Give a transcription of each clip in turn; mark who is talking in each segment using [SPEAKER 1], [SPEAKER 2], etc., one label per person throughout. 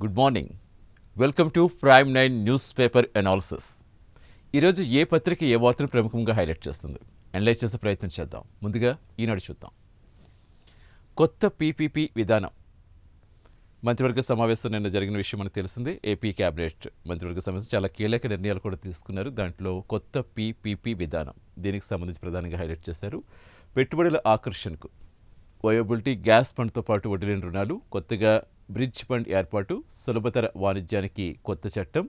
[SPEAKER 1] Good morning. Welcome to prime 9 news paper analysis. ఈరోజు ఏ పత్రిక ఏ వార్తను ప్రముఖంగా హైలైట్ చేస్తుంది అనలైజ్ చేసే ప్రయత్నం చేద్దాం. ముందుగా ఈనాడు చూద్దాం. కొత్త పీపీపీ విధానం. మంత్రివర్గ సమావేశం నిన్న జరిగిన విషయం మనకు తెలిసిందే. ఏపీ క్యాబినెట్ మంత్రివర్గ సమావేశం చాలా కీలక నిర్ణయాలు కూడా తీసుకున్నారు. దాంట్లో కొత్త పీపీపీ విధానం దీనికి సంబంధించి ప్రధానంగా హైలైట్ చేశారు. పెట్టుబడుల ఆకర్షణకు వయోబిలిటీ గ్యాస్ ఫండ్తో పాటు వడ్డీ లేని రుణాలు, కొత్తగా బ్రిడ్జ్ ఫండ్ ఏర్పాటు, సులభతర వాణిజ్యానికి కొత్త చట్టం,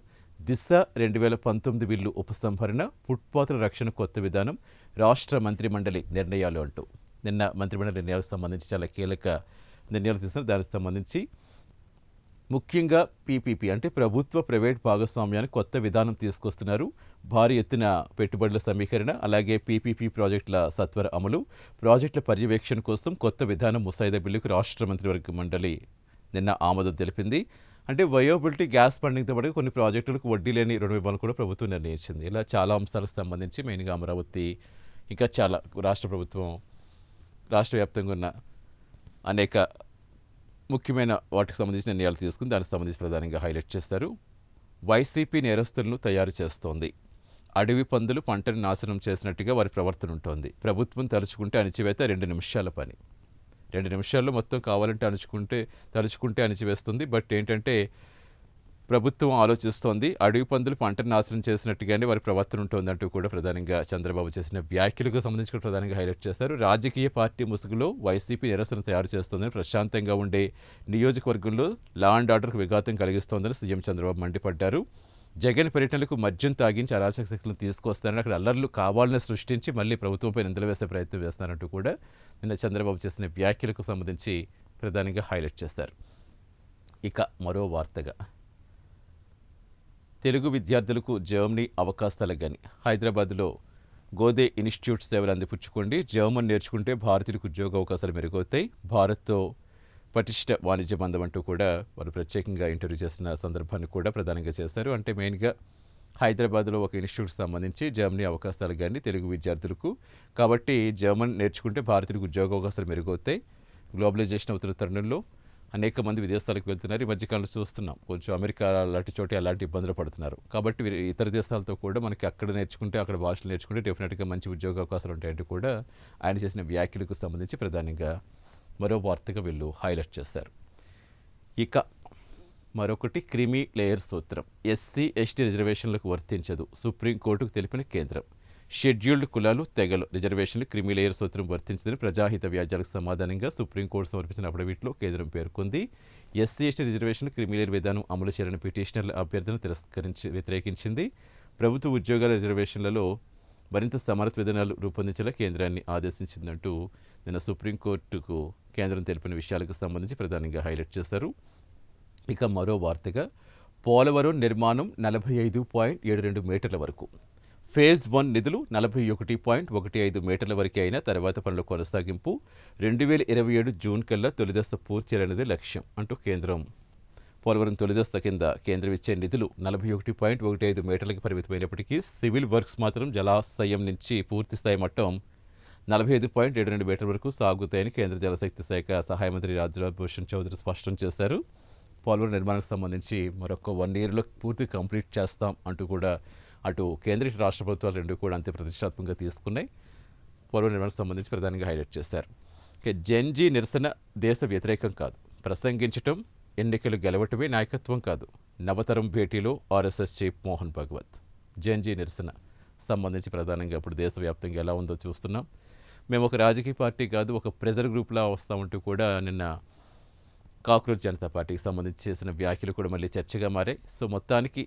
[SPEAKER 1] దిశ 2019 బిల్లు ఉపసంహరణ, ఫుట్పాత్ల రక్షణ కొత్త విధానం, రాష్ట్ర మంత్రిమండలి నిర్ణయాలు అంటూ నిన్న మంత్రిమండలి నిర్ణయాలకు సంబంధించి చాలా కీలక నిర్ణయాలు తీసుకున్నారు. దానికి సంబంధించి ముఖ్యంగా పీపీపీ అంటే ప్రభుత్వ ప్రైవేట్ భాగస్వామ్యానికి కొత్త విధానం తీసుకొస్తున్నారు. భారీ ఎత్తున పెట్టుబడుల సమీకరణ, అలాగే పీపీపీ ప్రాజెక్టుల సత్వర అమలు, ప్రాజెక్టుల పర్యవేక్షణ కోసం కొత్త విధానం ముసాయిదా బిల్లుకు రాష్ట్ర మంత్రివర్గ మండలి నిన్న ఆమోదం తెలిపింది. అంటే వయోబిలిటీ గ్యాస్ ఫండింగ్తో పాటు కొన్ని ప్రాజెక్టులకు వడ్డీ లేని రుణ ఇవ్వాలని కూడా ప్రభుత్వం నిర్ణయించింది. ఇలా చాలా అంశాలకు సంబంధించి మెయిన్గా అమరావతి ఇంకా చాలా రాష్ట్ర ప్రభుత్వం రాష్ట్ర వ్యాప్తంగా ఉన్న అనేక ముఖ్యమైన వాటికి సంబంధించిన నిర్ణయాలు తీసుకుని దానికి సంబంధించి ప్రధానంగా హైలైట్ చేస్తారు. వైసీపీ నేరస్తులను తయారు చేస్తోంది. అడవి పందులు పంటను నాశనం చేసినట్టుగా వారి ప్రవర్తన ఉంటుంది. ప్రభుత్వం తలుచుకుంటే అణిచివేత 2 నిమిషాల పని. 2 నిమిషాల్లో మొత్తం కావాలంటే తలుచుకుంటే అణిచివేస్తుంది. బట్ ఏంటంటే ప్రభుత్వం ఆలోచిస్తోంది. అడవి పందులు పంటను నాశనం చేసినట్టుగానే వారి ప్రవర్తన ఉంటుందంటూ కూడా ప్రధానంగా చంద్రబాబు చేసిన వ్యాఖ్యలకు సంబంధించి కూడా ప్రధానంగా హైలైట్ చేశారు. రాజకీయ పార్టీ ముసుగులో వైసీపీ నిరసన తయారు చేస్తోందని, ప్రశాంతంగా ఉండే నియోజకవర్గంలో లా అండ్ ఆర్డర్కు విఘాతం కలిగిస్తోందని సీఎం చంద్రబాబు మండిపడ్డారు. జగన్ పర్యటనలకు మద్యం తాగించి అరాచక శక్తులను తీసుకొస్తారని, అక్కడ అల్లర్లు కావాలని సృష్టించి మళ్ళీ ప్రభుత్వంపై నిందలు వేసే ప్రయత్నం చేస్తున్నారంటూ కూడా నిన్న చంద్రబాబు చేసిన వ్యాఖ్యలకు సంబంధించి ప్రధానంగా హైలైట్ చేశారు. ఇక మరో వార్తగా తెలుగు విద్యార్థులకు జర్మనీ అవకాశాల గని. హైదరాబాద్లో గోదే ఇన్స్టిట్యూట్ సేవలు అందిపుచ్చుకోండి. జర్మన్ నేర్చుకుంటే భారతీయులకు ఉద్యోగ అవకాశాలు మెరుగవుతాయి. భారత్తో పటిష్ట వాణిజ్య బంధం అంటూ కూడా వారు ప్రత్యేకంగా ఇంటర్వ్యూ చేసిన సందర్భాన్ని కూడా ప్రధానంగా చేశారు. అంటే మెయిన్గా హైదరాబాద్లో ఒక ఇన్స్టిట్యూట్ సంబంధించి జర్మనీ అవకాశాలు కానీ తెలుగు విద్యార్థులకు, కాబట్టి జర్మన్ నేర్చుకుంటే భారతీయులకు ఉద్యోగ అవకాశాలు మెరుగవుతాయి. గ్లోబలైజేషన్ అవుతున్న తరుణంలో అనేక మంది విదేశాలకు వెళ్తున్నారు. ఈ మధ్యకాలంలో చూస్తున్నాం కొంచెం అమెరికా లాంటి చోట అలాంటి ఇబ్బందులు పడుతున్నారు. కాబట్టి ఇతర దేశాలతో కూడా మనకి అక్కడ నేర్చుకుంటే, అక్కడ భాషలు నేర్చుకుంటే డెఫినెట్గా మంచి ఉద్యోగ అవకాశాలు ఉంటాయంటూ కూడా ఆయన చేసిన వ్యాఖ్యలకు సంబంధించి ప్రధానంగా మరో వార్తగా వీళ్ళు హైలైట్ చేశారు. ఇక మరొకటి క్రిమీ లేయర్ సూత్రం ఎస్సీ ఎస్టీ రిజర్వేషన్లకు వర్తించదు, సుప్రీంకోర్టుకు తెలిపిన కేంద్రం. షెడ్యూల్డ్ కులాలు తెగలు రిజర్వేషన్లు క్రిమీ లేయర్ సూత్రం వర్తించదని ప్రజాహిత వ్యాజ్యాలకు సమాధానంగా సుప్రీంకోర్టు సమర్పించిన అఫిడవిట్లో కేంద్రం పేర్కొంది. ఎస్సీ ఎస్టీ రిజర్వేషన్లు క్రిమీ లేయర్ విధానం అమలు చేయాలని పిటిషనర్ల అభ్యర్థన వ్యతిరేకించింది. ప్రభుత్వ ఉద్యోగాల రిజర్వేషన్లలో మరింత సమర్థ విధానాలు రూపొందించేలా కేంద్రాన్ని ఆదేశించిందంటూ నిన్న సుప్రీంకోర్టుకు కేంద్రం తెలిపిన విషయాలకు సంబంధించి ప్రధానంగా హైలైట్ చేశారు. ఇక మరో వార్తగా పోలవరం నిర్మాణం 45.72 మీటర్ల వరకు. ఫేజ్ 1 నిధులు 41.15 మీటర్ల వరకే అయినా తర్వాత పనుల కొనసాగింపు 2027 జూన్ కల్లా తొలిదశ పూర్తి చేయాలనేది లక్ష్యం అంటూ కేంద్రం పోలవరం తొలిదశ కింద కేంద్రం ఇచ్చే నిధులు 41.15 మీటర్లకు పరిమితమైనప్పటికీ సివిల్ వర్క్స్ మాత్రం జలాశయం నుంచి పూర్తి స్థాయి మట్టం 45.72 మీటర్ల వరకు సాగుతాయని కేంద్ర జలశక్తి శాఖ సహాయ మంత్రి రాజ్యవర్ధన్ చౌదరి స్పష్టం చేశారు. పోలవరం నిర్మాణానికి సంబంధించి మరొక 1 ఇయర్లో పూర్తి కంప్లీట్ చేస్తాం అంటూ కూడా అటు కేంద్ర రాష్ట్ర ప్రభుత్వాలు రెండు కూడా అంతే ప్రతిష్టాత్మకంగా తీసుకున్నాయి. పోలవరం నిర్మాణానికి సంబంధించి ప్రధానంగా హైలైట్ చేశారు. జెన్జీ నిరసన దేశ వ్యతిరేకం కాదు, ప్రసంగించటం ఎన్నికలు గెలవటమే నాయకత్వం కాదు. నవతరం భేటీలో RSS chief Mohan Bhagwat. Gen Z నిరసన సంబంధించి ప్రధానంగా ఇప్పుడు దేశవ్యాప్తంగా ఎలా ఉందో చూస్తున్నాం. మేము ఒక రాజకీయ పార్టీ కాదు, ఒక ప్రెజర్ గ్రూప్లా వస్తామంటూ కూడా నిన్న కాక్రోచ్ జనతా పార్టీకి సంబంధించి చేసిన వ్యాఖ్యలు కూడా మళ్ళీ చర్చగా మారాయి. సో మొత్తానికి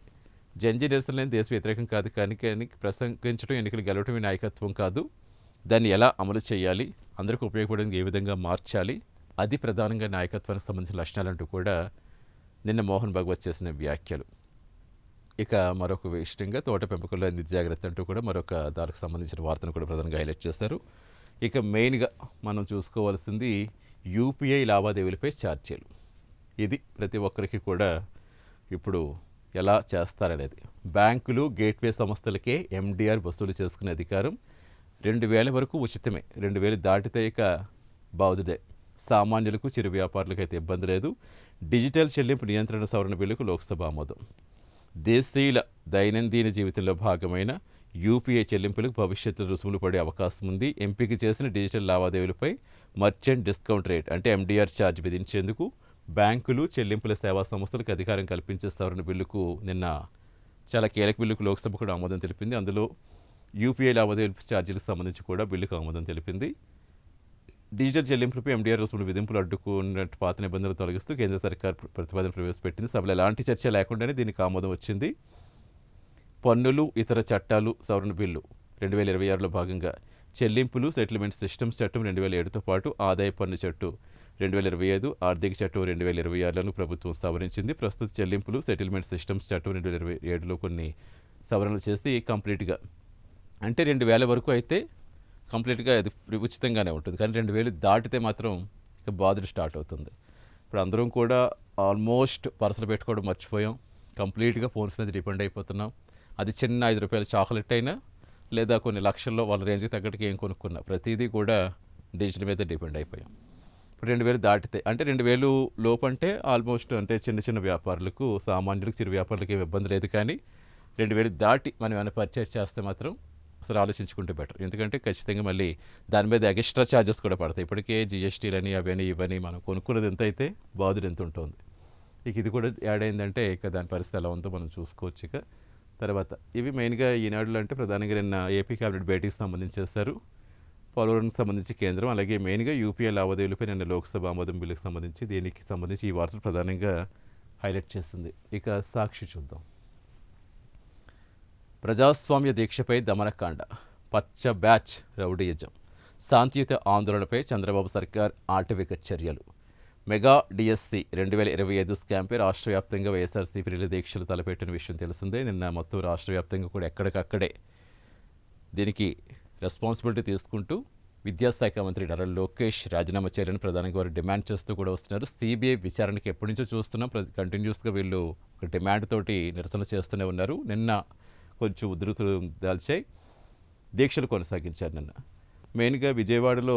[SPEAKER 1] జెన్జీ నిరసన దేశ వ్యతిరేకం కాదు, కానీ ప్రసంగించడం ఎన్నికలు గెలవటమే నాయకత్వం కాదు. దాన్ని ఎలా అమలు చేయాలి, అందరికీ ఉపయోగపడేందుకు ఏ విధంగా మార్చాలి, అది ప్రధానంగా నాయకత్వానికి సంబంధించిన లక్షణాలంటూ కూడా నిన్న మోహన్ భగవత్ చేసిన వ్యాఖ్యలు. ఇక మరొక విషయంగా తోట పెంపకంలో నిధి జాగ్రత్త అంటూ కూడా మరొక దానికి సంబంధించిన వార్తను కూడా ప్రధానంగా హైలైట్ చేశారు. ఇక మెయిన్గా మనం చూసుకోవాల్సింది యూపీఐ లావాదేవీలపై ఛార్జీలు. ఇది ప్రతి ఒక్కరికి కూడా ఇప్పుడు ఎలా చేస్తారనేది. బ్యాంకులు గేట్వే సంస్థలకే ఎండిఆర్ వసూలు చేసుకునే అధికారం. 2000 వరకు ఉచితమే, 2000 దాటితే ఇక బావుదే. సామాన్యులకు చిరు వ్యాపారులకు అయితే ఇబ్బంది లేదు. డిజిటల్ చెల్లింపు నియంత్రణ సవరణ బిల్లుకు లోక్సభ ఆమోదం. దేశీయుల దైనందిన జీవితంలో భాగమైన యూపీఐ చెల్లింపులకు భవిష్యత్తులో రుసుములు పడే అవకాశం ఉంది. ఎంపిక చేసిన డిజిటల్ లావాదేవీలపై మర్చెంట్ డిస్కౌంట్ రేట్ అంటే ఎండిఆర్ ఛార్జ్ విధించేందుకు బ్యాంకులు, చెల్లింపుల సేవా సంస్థలకు అధికారం కల్పించే సవరణ బిల్లుకు నిన్న చాలా కీలక బిల్లుకు లోక్సభ కూడా ఆమోదం తెలిపింది. అందులో యూపీఐ లావాదేవీల ఛార్జీలకు సంబంధించి కూడా బిల్లుకు ఆమోదం తెలిపింది. డిజిటల్ చెల్లింపులపై ఎండిఆర్ రుసుములు విధింపులు అడ్డుకున్నట్టు పాత నిబంధనలు తొలగిస్తూ కేంద్ర సర్కార్ ప్రతిపాదన ప్రవేశపెట్టింది. సభలో ఎలాంటి చర్చ లేకుండానే దీనికి ఆమోదం వచ్చింది. పన్నులు, ఇతర చట్టాలు సవరణ బిల్లు 2026లో భాగంగా చెల్లింపులు, సెటిల్మెంట్ సిస్టమ్స్ చట్టం 2007తో పాటు ఆదాయ పన్ను చట్టం 2025, ఆర్థిక చట్టం 2026లను ప్రభుత్వం సవరించింది. ప్రస్తుత చెల్లింపులు, సెటిల్మెంట్ సిస్టమ్స్ చట్టం 2027లో కొన్ని సవరణలు చేసి కంప్లీట్గా అంటే 2000 వరకు అయితే కంప్లీట్గా అది ఉచితంగానే ఉంటుంది. కానీ 2000 దాటితే మాత్రం ఇక బాధలు స్టార్ట్ అవుతుంది. ఇప్పుడు అందరం కూడా ఆల్మోస్ట్ పర్సులు పెట్టుకోవడం మర్చిపోయాం. కంప్లీట్గా ఫోన్స్ మీద డిపెండ్ అయిపోతున్నాం. అది చిన్న 5 రూపాయల చాక్లెట్ అయినా లేదా కొన్ని లక్షల్లో వాళ్ళ రేంజ్కి తగ్గట్టుగా ఏం కొనుక్కున్నా ప్రతిదీ కూడా డిజిటల్ మీద డిపెండ్ అయిపోయాం. ఇప్పుడు 2000 దాటితే అంటే 2000 లోపు అంటే ఆల్మోస్ట్ అంటే చిన్న చిన్న వ్యాపారులకు, సామాన్యులకు, చిరు వ్యాపారులకు ఏమి ఇబ్బంది లేదు. కానీ 2000 దాటి మనం ఏమైనా పర్చేస్ చేస్తే మాత్రం అసలు ఆలోచించుకుంటే బెటర్. ఎందుకంటే ఖచ్చితంగా మళ్ళీ దాని మీద ఎక్స్ట్రా ఛార్జెస్ కూడా పడతాయి. ఇప్పటికే జిఎస్టీలని అవని ఇవని మనం కొనుక్కున్నది ఎంత అయితే బాధుడు ఎంత ఉంటుంది. ఇక ఇది కూడా యాడ్ అయిందంటే ఇక దాని పరిస్థితి ఎలా ఉందో మనం చూసుకోవచ్చు. ఇక తర్వాత ఇవి మెయిన్గా ఈనాడులో అంటే ప్రధానంగా నిన్న ఏపీ క్యాబినెట్ భేటీకి సంబంధించి చేస్తారు. పోలవరంకి సంబంధించి కేంద్రం, అలాగే మెయిన్గా యూపీఐ లావాదేవీలపై నిన్న లోక్సభ ఆమోదం బిల్లుకి సంబంధించి దీనికి సంబంధించి ఈ వార్తలు ప్రధానంగా హైలైట్ చేస్తుంది. ఇక సాక్షి చూద్దాం. ప్రజాస్వామ్య దీక్షపై దమనకాండ, పచ్చ బ్యాచ్ రౌడీయిజం, శాంతియుత ఆందోళనపై చంద్రబాబు సర్కార్ ఆటవిక చర్యలు, మెగా డిఎస్సి 2025 స్కామ్పై రాష్ట్ర వ్యాప్తంగా వైఎస్ఆర్సీపీ రిలే దీక్షలు తలపెట్టిన విషయం తెలిసిందే. నిన్న మొత్తం రాష్ట్ర వ్యాప్తంగా కూడా ఎక్కడికక్కడే దీనికి రెస్పాన్సిబిలిటీ తీసుకుంటూ విద్యాశాఖ మంత్రి నారా లోకేష్ రాజీనామా చేయాలని ప్రధానంగా వారు డిమాండ్ చేస్తూ కూడా వస్తున్నారు. సిబిఐ విచారణకి ఎప్పటి నుంచో చూస్తున్నాం. కంటిన్యూస్గా వీళ్ళు ఒక డిమాండ్ తోటి నిరసన చేస్తూనే ఉన్నారు. నిన్న కొంచెం ఉధృతులు దాల్చాయి, దీక్షలు కొనసాగించారు. నిన్న మెయిన్గా విజయవాడలో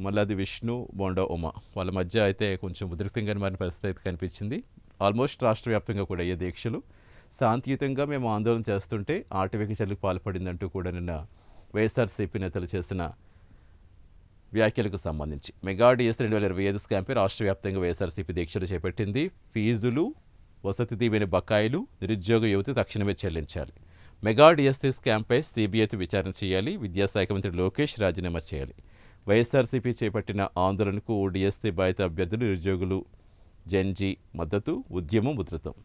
[SPEAKER 1] మల్లాది విష్ణు, బోండా ఉమా వాళ్ళ మధ్య అయితే కొంచెం ఉధృతంగానే మారిన పరిస్థితి అయితే కనిపించింది. ఆల్మోస్ట్ రాష్ట్ర వ్యాప్తంగా కూడా అయ్యే దీక్షలు. శాంతియుతంగా మేము ఆందోళన చేస్తుంటే ఆటవిక చర్యలకు పాల్పడిందంటూ కూడా నిన్న వైఎస్ఆర్సీపీ నేతలు చేసిన వ్యాఖ్యలకు సంబంధించి మెగా డిఎస్ 2025 స్కామ్పై రాష్ట్ర వ్యాప్తంగా వైఎస్ఆర్సీపీ దీక్షలు చేపట్టింది. ఫీజులు, వసతి దీవెన బకాయిలు నిరుద్యోగ యువత తక్షణమే చెల్లించాలి. మెగా డిఎస్సీ స్కామ్పై సిబిఐతో విచారణ చేయాలి. విద్యాశాఖ మంత్రి లోకేష్ రాజీనామా చేయాలి. వైఎస్ఆర్సీపీ చేపట్టిన ఆందోళనకు డిఎస్సీ బాధిత అభ్యర్థులు, నిరుద్యోగులు జెన్జీ మద్దతు, ఉద్యమం ఉధృతం.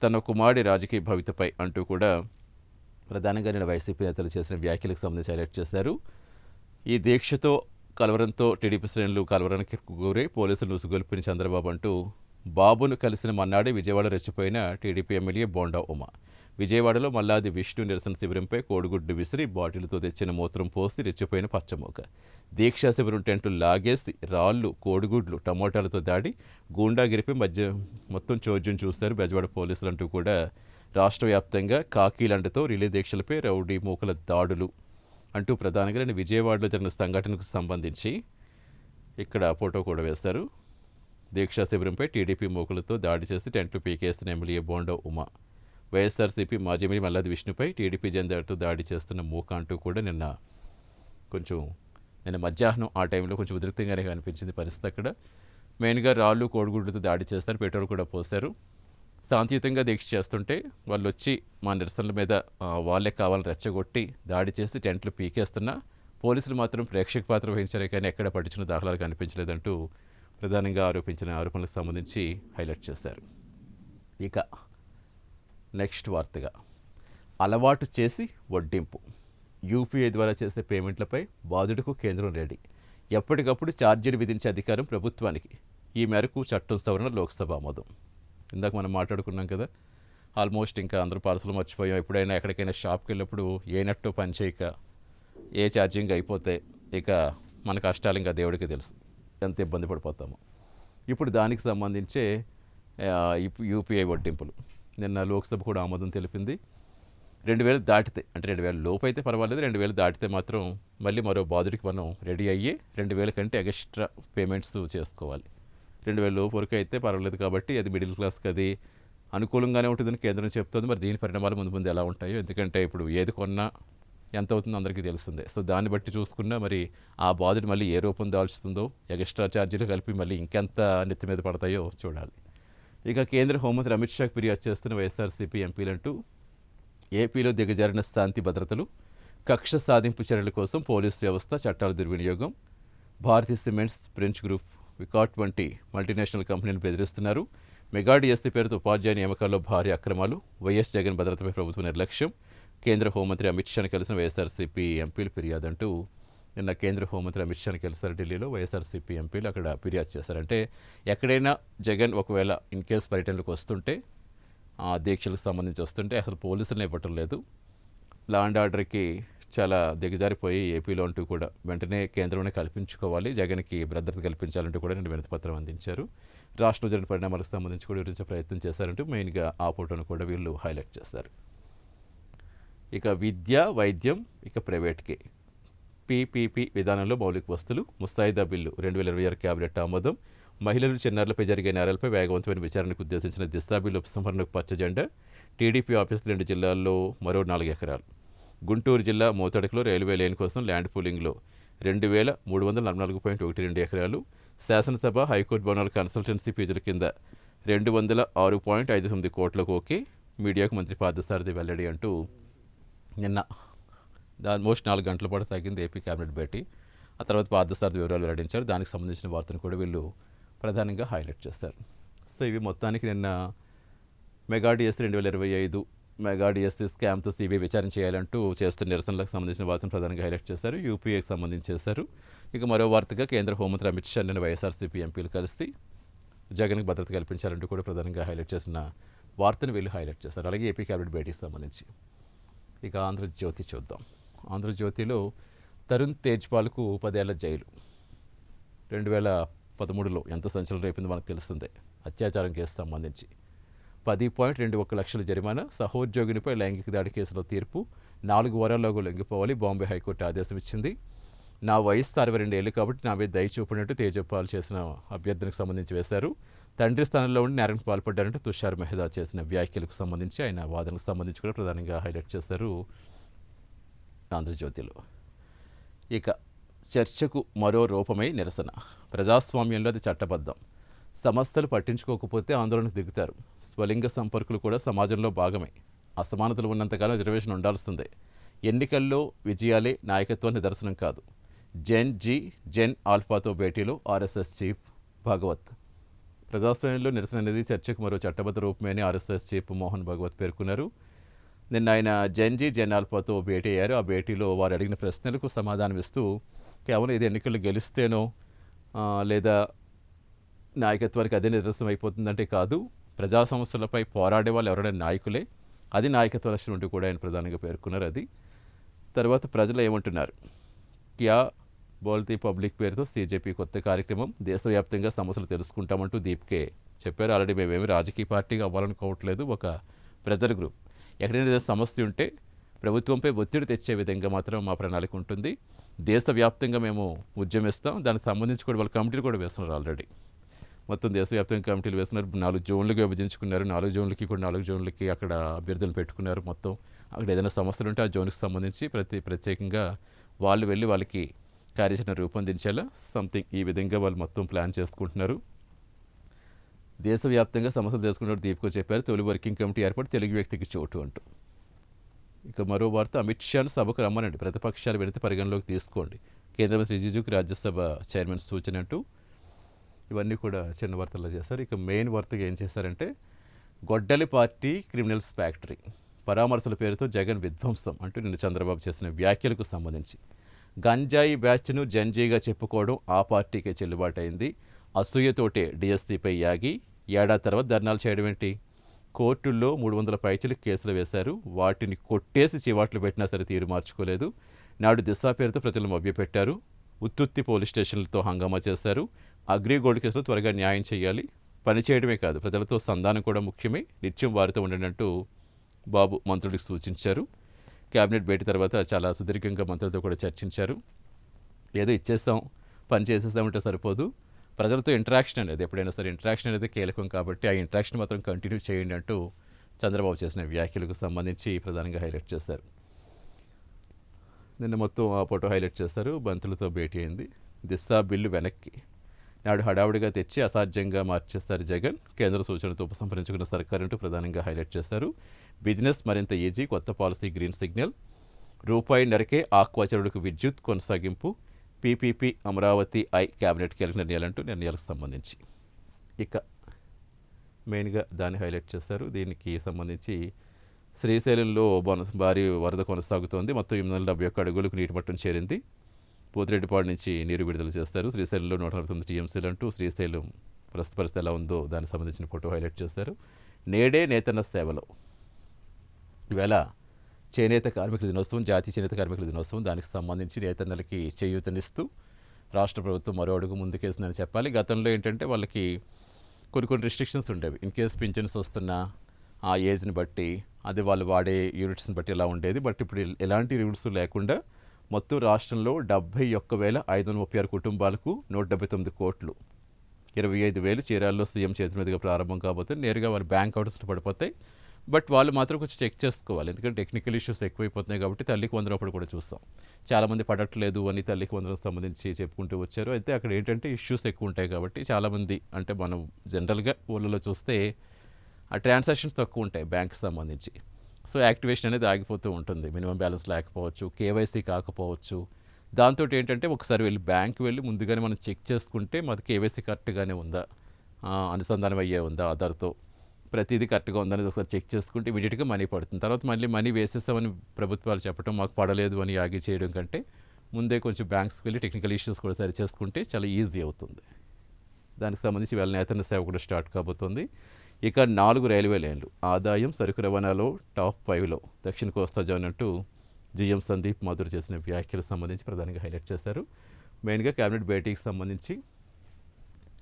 [SPEAKER 1] తన కుమారుడి రాజకీయ భవితపై అంటూ కూడా ప్రధానంగా నేను వైసీపీ నేతలు చేసిన వ్యాఖ్యలకు సంబంధించి హైలైట్ చేశారు. ఈ దీక్షతో కలవరంతో టీడీపీ శ్రేణులు కలవరానికి గురై పోలీసులు ఉసుగొల్పిన చంద్రబాబు అంటూ బాబును కలిసిన మన్నాడే విజయవాడ రెచ్చిపోయిన టీడీపీ ఎమ్మెల్యే బోండా ఉమా. విజయవాడలో మల్లాది విష్ణు నిరసన శిబిరంపై కోడిగుడ్డు విసిరి బాటిల్తో తెచ్చిన మూత్రం పోసి రెచ్చిపోయిన పచ్చమోక. దీక్షా శిబిరం టెంట్లు లాగేసి రాళ్లు, కోడిగుడ్లు, టమోటాలతో దాడి, గూండాగిరిపై మధ్య మొత్తం చోద్యం చూశారు బెజవాడ పోలీసులు అంటూ కూడా రాష్ట్ర వ్యాప్తంగా కాకీలండతో రిలే దీక్షలపై రౌడీ మూకల దాడులు అంటూ ప్రధానంగా నేను విజయవాడలో జరిగిన సంఘటనకు సంబంధించి ఇక్కడ ఫోటో కూడా వేశారు. దీక్షా శిబిరంపై టీడీపీ మూకలతో దాడి చేసి టెంట్లు పీకేస్తున్న ఎమ్మెల్యే బోండా ఉమా. వైఎస్ఆర్సీపీ మాజీ ఎమ్మెల్యే మల్లాది విష్ణుపై టీడీపీ జెండాతో దాడి చేస్తున్న మూక అంటూ కూడా నిన్న మధ్యాహ్నం ఆ టైంలో కొంచెం ఉధృతంగానే కనిపించింది పరిస్థితి. అక్కడ మెయిన్గా రాళ్ళు, కోడిగుడ్లతో దాడి చేస్తారు, పెట్రోల్ కూడా పోశారు. శాంతియుతంగా దీక్ష చేస్తుంటే వాళ్ళు వచ్చి మా నిరసనల మీద వాళ్ళే కావాలని రెచ్చగొట్టి దాడి చేసి టెంట్లు పీకేస్తున్నా పోలీసులు మాత్రం ప్రేక్షక పాత్ర వహించారే కానీ ఎక్కడ పట్టించిన దాఖలాలు కనిపించలేదంటూ ప్రధానంగా ఆరోపించిన ఆరోపణలకు సంబంధించి హైలైట్ చేశారు. ఇక నెక్స్ట్ వార్తగా అలవాటు చేసి వడ్డింపు, యూపీఐ ద్వారా చేసే పేమెంట్లపై బాధుడుకు కేంద్రం రెడీ. ఎప్పటికప్పుడు ఛార్జీలు విధించే అధికారం ప్రభుత్వానికి. ఈ మేరకు చట్టం సవరణ లోక్సభ ఆమోదం. ఇందాక మనం మాట్లాడుకున్నాం కదా, ఆల్మోస్ట్ ఇంకా అందరూ పార్సల్ మర్చిపోయాం. ఎప్పుడైనా ఎక్కడికైనా షాప్కి వెళ్ళినప్పుడు ఏ నెట్టో పని చేయక ఏ ఛార్జింగ్ అయిపోతే ఇక మన కష్టాలు ఇంకా దేవుడికి తెలుసు ఎంత ఇబ్బంది పడిపోతామో. ఇప్పుడు దానికి సంబంధించే యూపీఐ వడ్డింపులు నిన్న లోక్సభ కూడా ఆమోదం తెలిపింది. 2000 దాటితే అంటే 2000 లోపు అయితే పర్వాలేదు, 2000 దాటితే మాత్రం మళ్ళీ మరో బాధుడికి మనం రెడీ అయ్యి 2000 కంటే ఎక్స్ట్రా పేమెంట్స్ చేసుకోవాలి. 2,000 లోపు వరకు అయితే పర్వాలేదు కాబట్టి అది మిడిల్ క్లాస్కి అది అనుకూలంగానే ఉంటుందని కేంద్రం చెప్తుంది. మరి దీని పరిణామాలు ముందు ముందు ఎలా ఉంటాయో, ఎందుకంటే ఇప్పుడు ఏది కొన్నా ఎంత అవుతుందో అందరికీ తెలుస్తుంది. సో దాన్ని బట్టి చూసుకున్నా మరి ఆ బాధుడు మళ్ళీ ఏ రూపం దాల్చుతుందో, ఎక్స్ట్రా ఛార్జీలు కలిపి మళ్ళీ ఇంకెంత నెత్తి మీద పడతాయో చూడాలి. ఇక కేంద్ర హోంమంత్రి అమిత్ షాకి ఫిర్యాదు చేస్తున్న వైఎస్ఆర్సీపీ ఎంపీలంటూ ఏపీలో దిగజారిన శాంతి భద్రతలు, కక్ష సాధింపు చర్యల కోసం పోలీసు వ్యవస్థ, చట్టాల దుర్వినియోగం, భారతీయ సిమెంట్స్, ఫ్రెంచ్ గ్రూప్, వికాట్ వంటి మల్టీనేషనల్ కంపెనీలు బెదిరిస్తున్నారు, మెగా డిఎస్సీ పేరుతో ఉపాధ్యాయ నియామకాల్లో భారీ అక్రమాలు, వైఎస్ జగన్ భద్రతపై ప్రభుత్వ నిర్లక్ష్యం, కేంద్ర హోంమంత్రి అమిత్ షాని కలిసిన వైఎస్ఆర్సీపీ ఎంపీలు ఫిర్యాదు అంటూ నిన్న కేంద్ర హోంమంత్రి అమిత్ షాని కలిసారు ఢిల్లీలో. వైఎస్ఆర్సీపీ ఎంపీలు అక్కడ ఫిర్యాదు చేశారంటే ఎక్కడైనా జగన్ ఒకవేళ ఇన్ కేసు పర్యటనలకు వస్తుంటే, దీక్షలకు సంబంధించి వస్తుంటే అసలు పోలీసులను ఇవ్వటం లేదు, లా అండ్ ఆర్డర్కి చాలా దిగజారిపోయి ఏపీలో అంటూ కూడా వెంటనే కేంద్రంలో కల్పించుకోవాలి, జగన్కి భద్రత కల్పించాలంటూ కూడా నేను వినతిపత్రం అందించారు. రాష్ట్రంలో జరిగిన పరిణామాలకు సంబంధించి కూడా వివరించే ప్రయత్నం చేశారంటూ మెయిన్గా ఆ ఫోటోను కూడా వీళ్ళు హైలైట్ చేశారు. ఇక విద్య, వైద్యం, ఇక ప్రైవేట్కి పీపీపీ విధానంలో మౌలిక వస్తువులు ముసాయిదా బిల్లు 2026 క్యాబినెట్ ఆమోదం, మహిళలు, చిన్నారులపై జరిగే నేరాలపై వేగవంతమైన విచారణకు ఉద్దేశించిన దిశా బిల్లు ఉపసంహరణకు పచ్చ జెండా, టీడీపీ ఆఫీసులు 2 జిల్లాల్లో మరో 4 ఎకరాలు, గుంటూరు జిల్లా మోతడకలో రైల్వే లైన్ కోసం ల్యాండ్ పూలింగ్లో 2,344.12 ఎకరాలు, శాసనసభ, హైకోర్టు భవనాల కన్సల్టెన్సీ ఫీజుల కింద 206.59 కోట్లకు ఓకే, మీడియాకు మంత్రి పార్థసారథి వెల్లడి అంటూ నిన్న ఆల్మోస్ట్ 4 గంటల పాటు సాగింది ఏపీ కేబినెట్ భేటీ. ఆ తర్వాత పార్థసారథి వివరాలు వెల్లడించారు. దానికి సంబంధించిన వార్తను కూడా వీళ్ళు ప్రధానంగా హైలైట్ చేస్తారు. సో ఇవి మొత్తానికి నిన్న మెగా డిఎస్సీ 2025 మెగా డిఎస్సీ స్కామ్తో సిబిఐ విచారణ చేయాలంటూ చేస్తున్న నిరసనలకు సంబంధించిన వార్తను ప్రధానంగా హైలైట్ చేశారు. యూపీఏకి సంబంధించి చేశారు. ఇక మరో వార్తగా కేంద్ర హోంమంత్రి అమిత్ షా నిన్న వైఎస్ఆర్సీపీ ఎంపీలు కలిసి జగన్కి భద్రత కల్పించాలంటూ కూడా ప్రధానంగా హైలైట్ చేసిన వార్తను వీళ్ళు హైలైట్ చేశారు. అలాగే ఏపీ కేబినెట్ భేటీకి సంబంధించి ఇక ఆంధ్రజ్యోతి చూద్దాం. ఆంధ్రజ్యోతిలో తరుణ్ తేజ్పాల్కు 10 ఏళ్ల జైలు. 2013లో ఎంత సంచలనం రేపిందో మనకు తెలుస్తుంది. అత్యాచారం కేసు సంబంధించి 10.21 లక్షల జరిమానా, సహోద్యోగినిపై లైంగిక దాడి కేసులో తీర్పు 4 వారాల్లోగా లొంగిపోవాలి, బాంబే హైకోర్టు ఆదేశం ఇచ్చింది. నా వయసు 62 ఏళ్ళు కాబట్టి నా మీద దయ చూపినట్టు తేజపాల్ చేసిన అభ్యర్థనకు సంబంధించి వేశారు. తండ్రి స్థానంలో ఉండి నేరానికి పాల్పడ్డారంటూ తుషార్ మెహతా చేసిన వ్యాఖ్యలకు సంబంధించి ఆయన వాదనకు సంబంధించి కూడా ప్రధానంగా హైలైట్ చేశారు ఆంధ్రజ్యోతిలో. ఇక చర్చకు మరో రూపమై నిరసన, ప్రజాస్వామ్యంలో అది చట్టబద్ధం, సమస్యలు పట్టించుకోకపోతే ఆందోళనకు దిగుతారు, స్వలింగ సంపర్కులు కూడా సమాజంలో భాగమే, అసమానతలు ఉన్నంతకాలం రిజర్వేషన్ ఉండాల్సిందే, ఎన్నికల్లో విజయాలే నాయకత్వ నిదర్శనం కాదు, జెన్ ఆల్ఫాతో భేటీలో ఆర్ఎస్ఎస్ చీఫ్ భాగవత్. ప్రజాస్వామ్యంలో నిరసన అనేది చర్చకు మరో చట్టబద్ధ రూపమే అని ఆర్ఎస్ఎస్ చీఫ్ మోహన్ భాగవత్ పేర్కొన్నారు. నిన్న ఆయన జెన్ ఆల్ఫాతో భేటీ అయ్యారు. ఆ భేటీలో వారు అడిగిన ప్రశ్నలకు సమాధానం ఇస్తూ కేవలం ఇది ఎన్నికల్లో గెలిస్తేనో లేదా నాయకత్వానికి అదే నిదర్శనం అయిపోతుందంటే కాదు, ప్రజా సమస్యలపై పోరాడే వాళ్ళు ఎవరైనా నాయకులే, అది నాయకత్వ లక్షణం అంటూ కూడా ఆయన ప్రధానంగా పేర్కొన్నారు. అది తర్వాత ప్రజలు ఏమంటున్నారు, క్యా బోల్తీ పబ్లిక్ పేరుతో సీజేపీ కొత్త కార్యక్రమం, దేశవ్యాప్తంగా సమస్యలు తెలుసుకుంటామంటూ దీప్కే చెప్పారు. ఆల్రెడీ మేమేమి రాజకీయ పార్టీగా అవ్వాలనుకోవట్లేదు, ఒక ప్రజల గ్రూప్, ఎక్కడైనా సమస్య ఉంటే ప్రభుత్వంపై ఒత్తిడి తెచ్చే విధంగా మాత్రం మా ప్రణాళిక ఉంటుంది, దేశవ్యాప్తంగా మేము ఉద్యమిస్తాం, దానికి సంబంధించి కూడా వాళ్ళ కమిటీలు కూడా వేస్తున్నారు. ఆల్రెడీ మొత్తం దేశవ్యాప్తంగా కమిటీలు వేస్తున్నారు. 4 జోన్లుగా విభజించుకున్నారు. 4 జోన్లకి కూడా 4 జోన్లకి అక్కడ అభ్యర్థులు పెట్టుకున్నారు. మొత్తం అక్కడ ఏదైనా సమస్యలు ఉంటే ఆ జోన్కి సంబంధించి ప్రత్యేకంగా వాళ్ళు వెళ్ళి వాళ్ళకి కార్యాచరణ రూపొందించేలా సంథింగ్ ఈ విధంగా వాళ్ళు మొత్తం ప్లాన్ చేసుకుంటున్నారు. దేశవ్యాప్తంగా సమస్యలు తెలుసుకున్నట్టు దీప్కో చెప్పారు. తొలి వర్కింగ్ కమిటీ ఏర్పాటు, తెలుగు వ్యక్తికి చోటు అంటూ. ఇక మరో వార్త, అమిత్ షాను సభకు రమ్మనండి, ప్రతిపక్షాలు వినతి పరిగణలోకి తీసుకోండి, కేంద్ర మంత్రి రిజిజుకు రాజ్యసభ చైర్మన్ సూచన అంటూ ఇవన్నీ కూడా చిన్న వార్తల్లో చేశారు. ఇక మెయిన్ వార్తగా ఏం చేశారంటే, గొడ్డలి పార్టీ క్రిమినల్స్ ఫ్యాక్టరీ, పరామర్శల పేరుతో జగన్ విధ్వంసం అంటూ నిన్న చంద్రబాబు చేసిన వ్యాఖ్యలకు సంబంధించి, గంజాయి బ్యాచ్ను జంజీగా చెప్పుకోవడం ఆ పార్టీకే చెల్లుబాటైంది, అసూయతోటే డిఎస్సీపై యాగి ఏడాది తర్వాత ధర్నాలు చేయడం ఏంటి, కోర్టుల్లో 300 పైచిలకు కేసులు వేశారు, వాటిని కొట్టేసి చివాట్లు పెట్టినా సరే తీరు మార్చుకోలేదు, నాడు దిశా పేరుతో ప్రజలు మభ్యపెట్టారు, ఉత్తుత్తి పోలీస్ స్టేషన్లతో హంగామా చేశారు, అగ్రిగోల్డ్ కేసులో త్వరగా న్యాయం చేయాలి, పని చేయడమే కాదు ప్రజలతో సంధానం కూడా ముఖ్యమే, నిత్యం వారితో ఉండండి అంటూ బాబు మంత్రులకు సూచించారు. కేబినెట్ భేటీ తర్వాత చాలా సుదీర్ఘంగా మంత్రులతో కూడా చర్చించారు. ఏదో ఇచ్చేస్తాం, పని చేసేస్తామంటే సరిపోదు, ప్రజలతో ఇంటరాక్షన్ అనేది ఎప్పుడైనా సరే ఇంటరాక్షన్ అనేది కీలకం కాబట్టి ఆ ఇంటరాక్షన్ మాత్రం కంటిన్యూ చేయండి అంటూ చంద్రబాబు చేసిన వ్యాఖ్యలకు సంబంధించి ప్రధానంగా హైలైట్ చేశారు. నిన్న మొత్తం ఆ ఫోటో హైలైట్ చేశారు. బంతులతో భేటీ అయింది. దిశ బిల్లు వెనక్కి నాడు హడావుడిగా తెచ్చి అసాధ్యంగా మార్చేస్తారు జగన్, కేంద్ర సూచనలతో ఉపసంహరించుకున్న సర్కార్ అంటూ ప్రధానంగా హైలైట్ చేశారు. బిజినెస్ మరింత ఈజీ, కొత్త పాలసీ గ్రీన్ సిగ్నల్, రూపాయి ఆక్వాచరులకు విద్యుత్ కొనసాగింపు, పీపీపీ అమరావతి క్యాబినెట్ కీలక నిర్ణయాలంటూ నిర్ణయాలకు సంబంధించి ఇక మెయిన్గా దాన్ని హైలైట్ చేశారు. దీనికి సంబంధించి శ్రీశైలంలో భారీ వరద కొనసాగుతోంది. మొత్తం 871 అడుగులకు నీటి మట్టం చేరింది. పోతిరెడ్డిపాడు నుంచి నీరు విడుదల చేస్తారు. శ్రీశైలంలో 149 టీఎంసీలు అంటూ శ్రీశైలం ప్రస్తుత పరిస్థితి ఎలా ఉందో దానికి సంబంధించిన ఫోటో హైలైట్ చేశారు. నేడే నేతన్న సేవలో ఈవేళ చేనేత కార్మికుల దినోత్సవం, జాతీయ చేనేత కార్మికుల దినోత్సవం. దానికి సంబంధించి నేతన్నలకి చేయూతనిస్తూ రాష్ట్ర ప్రభుత్వం మరో అడుగు ముందుకేసిందని చెప్పాలి. గతంలో ఏంటంటే వాళ్ళకి కొన్ని రిస్ట్రిక్షన్స్ ఉండేవి. ఇన్ కేస్ పింఛన్స్ వస్తున్న ఆ ఏజ్ని బట్టి, అది వాళ్ళు వాడే యూనిట్స్ని బట్టి ఇలా ఉండేది. బట్ ఇప్పుడు ఎలాంటి రూల్స్ లేకుండా మొత్తం రాష్ట్రంలో 71,536 కుటుంబాలకు 179 కోట్లు, 25,000 చీరాల్లో సీఎం చేతి మీదుగా ప్రారంభం కాబోతుంది. నేరుగా వాళ్ళ బ్యాంక్ అకౌంట్స్లో పడిపోతాయి. బట్ వాళ్ళు మాత్రం కొంచెం చెక్ చేసుకోవాలి, ఎందుకంటే టెక్నికల్ ఇష్యూస్ ఎక్కువైపోతున్నాయి కాబట్టి. తల్లికి వందనప్పుడు కూడా చూస్తాం, చాలామంది పడట్లేదు అని తల్లికి వందనకు సంబంధించి చెప్పుకుంటూ వచ్చారు. అయితే అక్కడ ఏంటంటే ఇష్యూస్ ఎక్కువ ఉంటాయి కాబట్టి చాలామంది, అంటే మనం జనరల్గా ఊళ్ళలో చూస్తే ఆ ట్రాన్సాక్షన్స్ తక్కువ ఉంటాయి బ్యాంక్కి సంబంధించి. సో యాక్టివేషన్ అనేది ఆగిపోతూ ఉంటుంది. మినిమం బ్యాలెన్స్ లేకపోవచ్చు, కేవైసీ కాకపోవచ్చు. దాంతో ఏంటంటే ఒకసారి వెళ్ళి బ్యాంక్ వెళ్ళి ముందుగానే మనం చెక్ చేసుకుంటే మాది కేవైసీ కరెక్ట్గానే ఉందా, అనుసంధానం అయ్యే ఉందా ఆధార్తో, ప్రతిదీ కరెక్ట్గా ఉందనేది ఒకసారి చెక్ చేసుకుంటే ఇమీడియట్గా మనీ పడుతుంది. తర్వాత మళ్ళీ మనీ వేసేస్తామని ప్రభుత్వాలు చెప్పడం, మాకు పడలేదు అని ఆగి చేయడం కంటే ముందే కొంచెం బ్యాంక్స్కి వెళ్ళి టెక్నికల్ ఇష్యూస్ కూడా సరి చేసుకుంటే చాలా ఈజీ అవుతుంది. దానికి సంబంధించి వీళ్ళ నేతన్న సేవ కూడా స్టార్ట్ కాబోతుంది. ఇక 4 రైల్వే లైన్లు ఆదాయం సరుకు రవాణాలో టాప్ 5లో దక్షిణ కోస్తా జోన్ అంటూ జీఎం సందీప్ మాధురి చేసిన వ్యాఖ్యలకు సంబంధించి ప్రధానంగా హైలైట్ చేశారు. మెయిన్గా క్యాబినెట్ భేటీకి సంబంధించి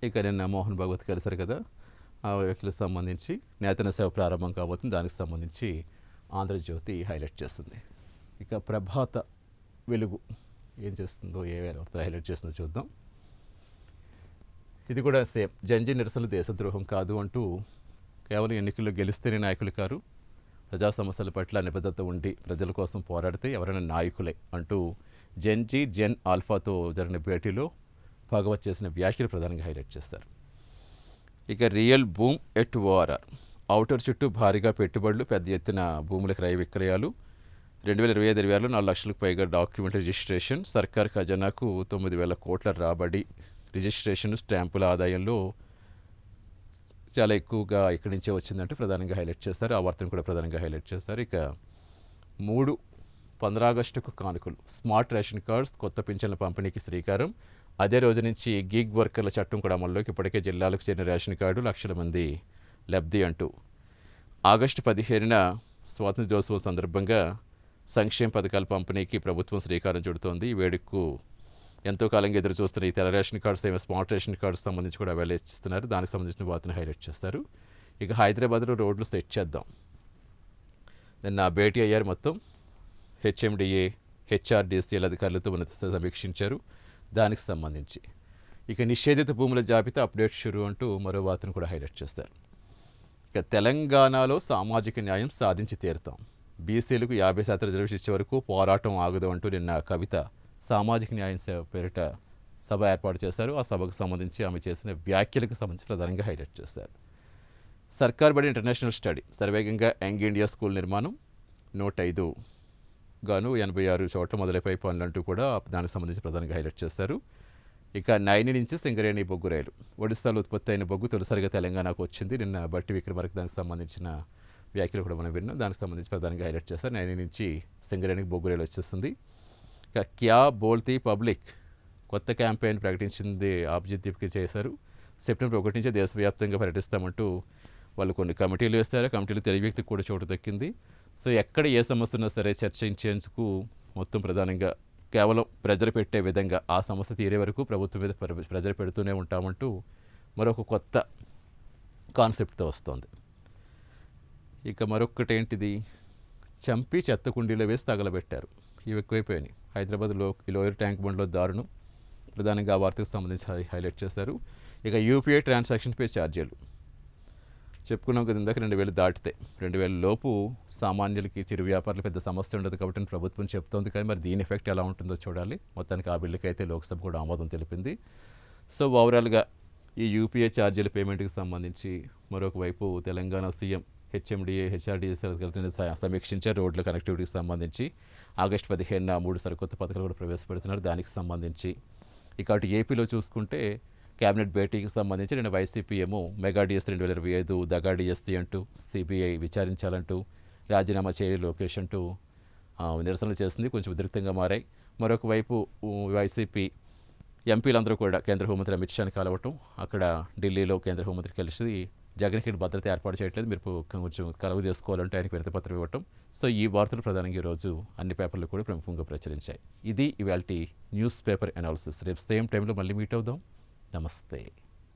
[SPEAKER 1] ఇక నిన్న మోహన్ భగవత్ కలిశారు కదా, ఆ వ్యాఖ్యలకు సంబంధించి నేతన్న సేవ ప్రారంభం కాబోతుంది. దానికి సంబంధించి ఆంధ్రజ్యోతి హైలైట్ చేస్తుంది. ఇక ప్రభాత వెలుగు ఏం చేస్తుందో, ఏ వార్త హైలైట్ చేస్తుందో చూద్దాం. ఇది కూడా సేమ్, జంజీ నిరసనలు దేశద్రోహం కాదు అంటూ, కేవలం ఎన్నికల్లో గెలిస్తేనే నాయకులు కారు, ప్రజా సమస్యల పట్ల నిబద్ధత ఉండి ప్రజల కోసం పోరాడితే ఎవరైనా నాయకులే అంటూ జెన్జీ జెన్ ఆల్ఫాతో జరిగిన భేటీలో భగవత్ చేసిన వ్యాఖ్యలు ప్రధానంగా హైలైట్ చేస్తారు. ఇక real boom at ORR, outer చుట్టూ భారీగా పెట్టుబడులు, పెద్ద ఎత్తున భూముల క్రయ విక్రయాలు, 2025-26లో 4 లక్షలకు పైగా డాక్యుమెంట్ రిజిస్ట్రేషన్, సర్కార్ ఖజానాకు 9,000 కోట్ల రాబడి, రిజిస్ట్రేషన్ స్టాంపుల ఆదాయంలో చాలా ఎక్కువగా ఇక్కడి నుంచే వచ్చిందంటే ప్రధానంగా హైలైట్ చేస్తారు. ఆ వార్తను కూడా ప్రధానంగా హైలైట్ చేస్తారు. ఇక 15 ఆగస్టుకు కానుకలు, స్మార్ట్ రేషన్ కార్డ్స్, కొత్త పింఛన్ల పంపిణీకి శ్రీకారం. అదే రోజు నుంచి గిగ్ వర్కర్ల చట్టం కూడా అమల్లోకి. ఇప్పటికే జిల్లాలకు చెందిన రేషన్ కార్డు లక్షల మంది లబ్ధి అంటూ. ఆగస్టు 15న స్వాతంత్ర దినోత్సవం సందర్భంగా సంక్షేమ పథకాల పంపిణీకి ప్రభుత్వం శ్రీకారం చుడుతోంది. ఈ వేడుకకు ఎంతో కాలంగా ఎదురు చూస్తున్న ఈ తెల్ల ration cards, smart ration cards సంబంధించి కూడా వెల్లడిస్తున్నారు. దానికి సంబంధించిన వార్తను హైలైట్ చేస్తారు. ఇక హైదరాబాద్లో రోడ్లు సెట్ చేద్దాం, నిన్న భేటీ అయ్యారు. మొత్తం హెచ్ఎండిఏ, హెచ్ఆర్డీసీఎల్ అధికారులతో ఉన్నత సమీక్షించారు. దానికి సంబంధించి ఇక నిషేధిత భూముల జాబితా అప్డేట్ షురు అంటూ మరో వార్తను కూడా హైలైట్ చేస్తారు. ఇక తెలంగాణలో సామాజిక న్యాయం సాధించి తీరుతాం, బీసీలకు 50% రిజర్వేషన్ ఇచ్చే వరకు పోరాటం ఆగదు అంటూ నిన్న కవిత సామాజిక న్యాయం సేవ పేరిట సభ ఏర్పాటు చేశారు. ఆ సభకు సంబంధించి ఆమె చేసిన వ్యాఖ్యలకు సంబంధించి ప్రధానంగా హైలైట్ చేశారు. సర్కార్ బడి ఇంటర్నేషనల్ స్టడీ, శరవేగంగా యంగ్ ఇండియా స్కూల్ నిర్మాణం, 105 గాను 86 చోట్ల మొదలైపోయి పనులంటూ కూడా దానికి సంబంధించి ప్రధానంగా హైలైట్ చేశారు. ఇక 9 నుంచి సింగరేణి బొగ్గు రైలు, ఒడిశాలో ఉత్పత్తి అయిన బొగ్గు తొలిసారిగా తెలంగాణకు వచ్చింది. నిన్న బట్టి విక్రమార్క దానికి సంబంధించిన వ్యాఖ్యలు కూడా మనం విన్నాం. దానికి సంబంధించి ప్రధానంగా హైలైట్ చేశారు. 9 నుంచి సింగరేణికి బొగ్గు రైలు వచ్చేస్తుంది. ఇక క్యా బోల్తీ పబ్లిక్ కొత్త క్యాంపెయిన్ ప్రకటించింది, ఆబ్జిద్దిప్కి చేశారు. సెప్టెంబర్ 1 నుంచే దేశవ్యాప్తంగా పర్యటిస్తామంటూ వాళ్ళు కొన్ని కమిటీలు వేస్తారు. కమిటీలు తెలుగు వ్యక్తికి కూడా చోటు దక్కింది. సో ఎక్కడ ఏ సమస్య ఉన్నా సరే చర్చించేందుకు మొత్తం ప్రధానంగా కేవలం ప్రెజర్ పెట్టే విధంగా ఆ సమస్య తీరే వరకు ప్రభుత్వం మీద ప్రెజర్ పెడుతూనే ఉంటామంటూ మరొక కొత్త కాన్సెప్ట్తో వస్తుంది. ఇక మరొకటి ఏంటిది, చంపి చెత్త కుండీలో వేసి తగలబెట్టారు. ఇవి ఎక్కువైపోయినాయి. హైదరాబాద్లో ఈ లోయర్ ట్యాంక్ బండ్లో దారుణం, ప్రధానంగా ఆ వార్తకు సంబంధించి హైలైట్ చేశారు. ఇక యూపీఐ ట్రాన్సాక్షన్పై ఛార్జీలు చెప్పుకున్నాం కదా ఇందాక 2000 దాటితే 2000 లోపు సామాన్యులకి చిరు వ్యాపారులు పెద్ద సమస్య ఉండదు కాబట్టి అని ప్రభుత్వం చెప్తోంది. కానీ మరి దీని ఎఫెక్ట్ ఎలా ఉంటుందో చూడాలి. మొత్తానికి ఆ బిల్లుకి అయితే లోక్సభ కూడా ఆమోదం తెలిపింది. సో ఓవరాల్గా ఈ యూపీఐ ఛార్జీల పేమెంట్కి సంబంధించి మరొక వైపు తెలంగాణ సీఎం హెచ్ఎండిఏ హెచ్ఆర్డీఏ సమీక్షించారు. రోడ్ల కనెక్టివిటీకి సంబంధించి ఆగస్టు 15న 3 సరికొత్త పథకాలు కూడా ప్రవేశపెడుతున్నారు. దానికి సంబంధించి ఇక అటు ఏపీలో చూసుకుంటే కేబినెట్ భేటీకి సంబంధించి నేను వైసీపీ ఏమో మెగా డిఎస్ 2025 దగా డిఎస్సీ అంటూ సిబిఐ విచారించాలంటూ రాజీనామా చేయాలి లోకేష్ అంటూ నిరసనలు చేసింది. కొంచెం ఉద్రిక్తంగా మారాయి. మరొక వైపు వైసీపీ ఎంపీలందరూ కూడా కేంద్ర హోంమంత్రి అమిత్ షాని కలవటం, అక్కడ ఢిల్లీలో కేంద్ర హోంమంత్రి కలిసి జగన్కి భద్రత ఏర్పాటు చేయట్లేదు, మీరు కొంచెం కలువ చేసుకోవాలంటే ఆయనకి వినతిపత్రం ఇవ్వటం. సో ఈ వార్తలు ప్రధానంగా ఈరోజు అన్ని పేపర్లు కూడా ప్రముఖంగా ప్రచురించాయి. ఇది ఇవాల్టి న్యూస్ పేపర్ అనాలిసిస్. రేపు సేమ్ టైంలో మళ్ళీ మీట్ అవుదాం. నమస్తే.